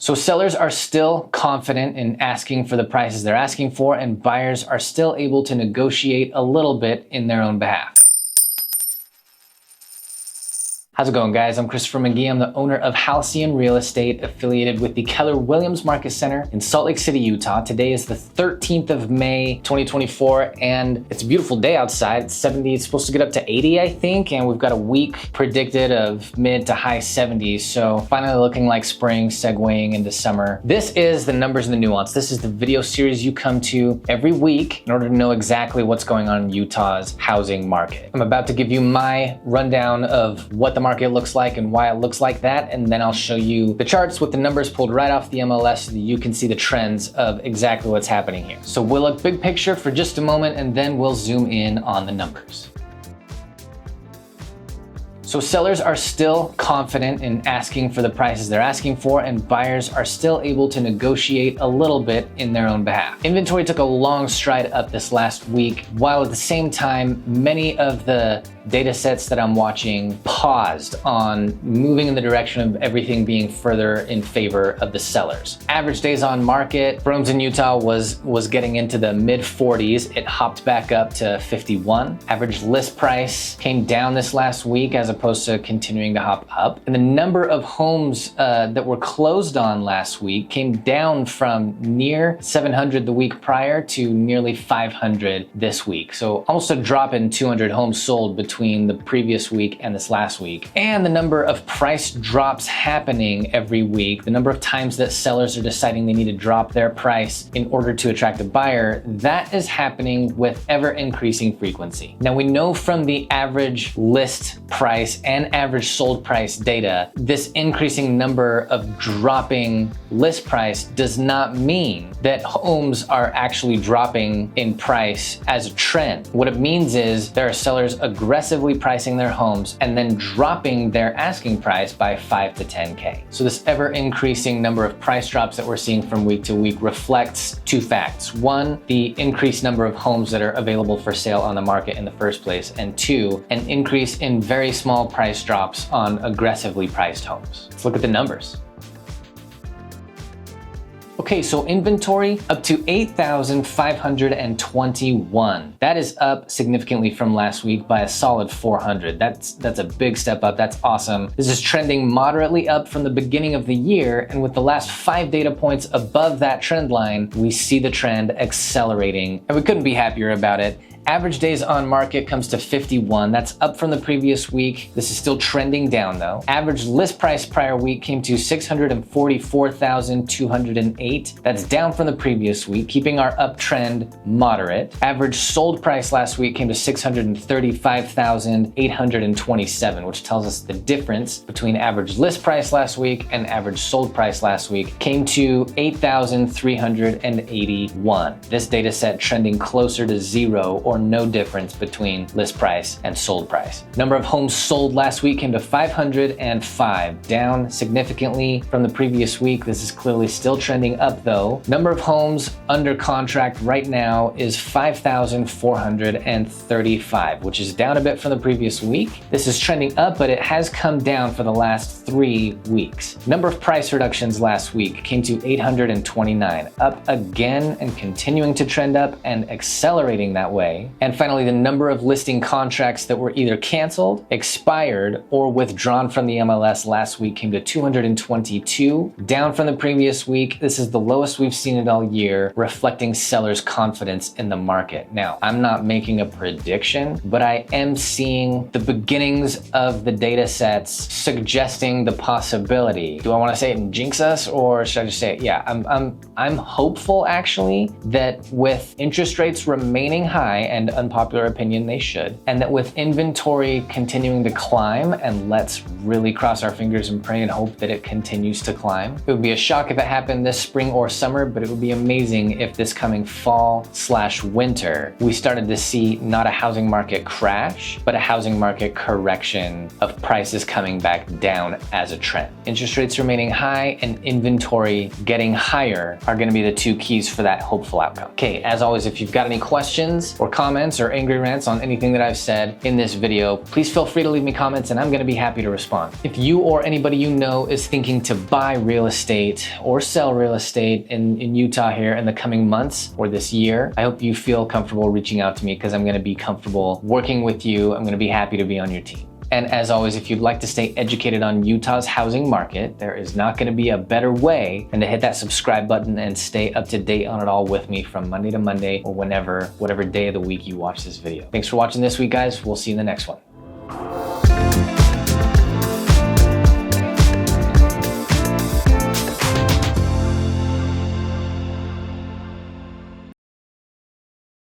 So sellers are still confident in asking for the prices they're asking for, and buyers are still able to negotiate a little bit in their own behalf. How's it going, guys? I'm Christopher McGee. I'm the owner of Halcyon Real Estate, affiliated with the Keller Williams Market Center in Salt Lake City, Utah. Today is the 13th of May, 2024, and it's a beautiful day outside. It's 70, it's supposed to get up to 80, I think, and we've got a week predicted of mid to high 70s, so finally looking like spring, segueing into summer. This is the numbers and the nuance. This is the video series you come to every week in order to know exactly what's going on in Utah's housing market. I'm about to give you my rundown of what the market looks like and why it looks like that, and then I'll show you the charts with the numbers pulled right off the MLS so that you can see the trends of exactly what's happening here. So we'll look big picture for just a moment, and then we'll zoom in on the numbers. So sellers are still confident in asking for the prices they're asking for, and buyers are still able to negotiate a little bit in their own behalf. Inventory took a long stride up this last week, while at the same time, many of the data sets that I'm watching paused on moving in the direction of everything being further in favor of the sellers. Average days on market for homes in Utah was getting into the mid 40s. It hopped back up to 51. Average list price came down this last week as opposed to continuing to hop up. And the number of homes that were closed on last week came down from near 700 the week prior to nearly 500 this week. So almost a drop in 200 homes sold between the previous week and this last week. And the number of price drops happening every week, the number of times that sellers are deciding they need to drop their price in order to attract a buyer, that is happening with ever increasing frequency. Now, we know from the average list price and average sold price data, this increasing number of dropping list price does not mean that homes are actually dropping in price as a trend. What it means is there are sellers aggressively pricing their homes and then dropping their asking price by 5 to 10K. So this ever increasing number of price drops that we're seeing from week to week reflects two facts. One, the increased number of homes that are available for sale on the market in the first place, and two, an increase in very small price drops on aggressively priced homes. Let's look at the numbers. Okay, so inventory up to 8,521. That is up significantly from last week by a solid 400. That's a big step up. That's awesome. This is trending moderately up from the beginning of the year, and with the last 5 data points above that trend line, we see the trend accelerating, and we couldn't be happier about it. Average days on market comes to 51. That's up from the previous week. This is still trending down though. Average list price prior week came to 644,208. That's down from the previous week, keeping our uptrend moderate. Average sold price last week came to 635,827, which tells us the difference between average list price last week and average sold price last week came to 8,381. This data set trending closer to zero or no difference between list price and sold price. Number of homes sold last week came to 505, down significantly from the previous week. This is clearly still trending up though. Number of homes under contract right now is 5,435, which is down a bit from the previous week. This is trending up, but it has come down for the last 3 weeks. Number of price reductions last week came to 829, up again and continuing to trend up and accelerating that way. And finally, the number of listing contracts that were either canceled, expired, or withdrawn from the MLS last week came to 222, down from the previous week. This is the lowest we've seen it all year, reflecting sellers' confidence in the market. Now, I'm not making a prediction, but I am seeing the beginnings of the data sets suggesting the possibility. Do I want to say it and jinx us, or should I just say it? Yeah, I'm hopeful actually that with interest rates remaining high, and unpopular opinion, they should, and that with inventory continuing to climb, and let's really cross our fingers and pray and hope that it continues to climb. It would be a shock if it happened this spring or summer, but it would be amazing if this coming fall/winter, we started to see not a housing market crash, but a housing market correction of prices coming back down as a trend. Interest rates remaining high and inventory getting higher are gonna be the two keys for that hopeful outcome. Okay, as always, if you've got any questions or comments or angry rants on anything that I've said in this video, please feel free to leave me comments and I'm gonna be happy to respond. If you or anybody you know is thinking to buy real estate or sell real estate in Utah here in the coming months or this year, I hope you feel comfortable reaching out to me because I'm gonna be comfortable working with you. I'm gonna be happy to be on your team. And as always, if you'd like to stay educated on Utah's housing market, there is not gonna be a better way than to hit that subscribe button and stay up to date on it all with me from Monday to Monday or whatever day of the week you watch this video. Thanks for watching this week, guys. We'll see you in the next one.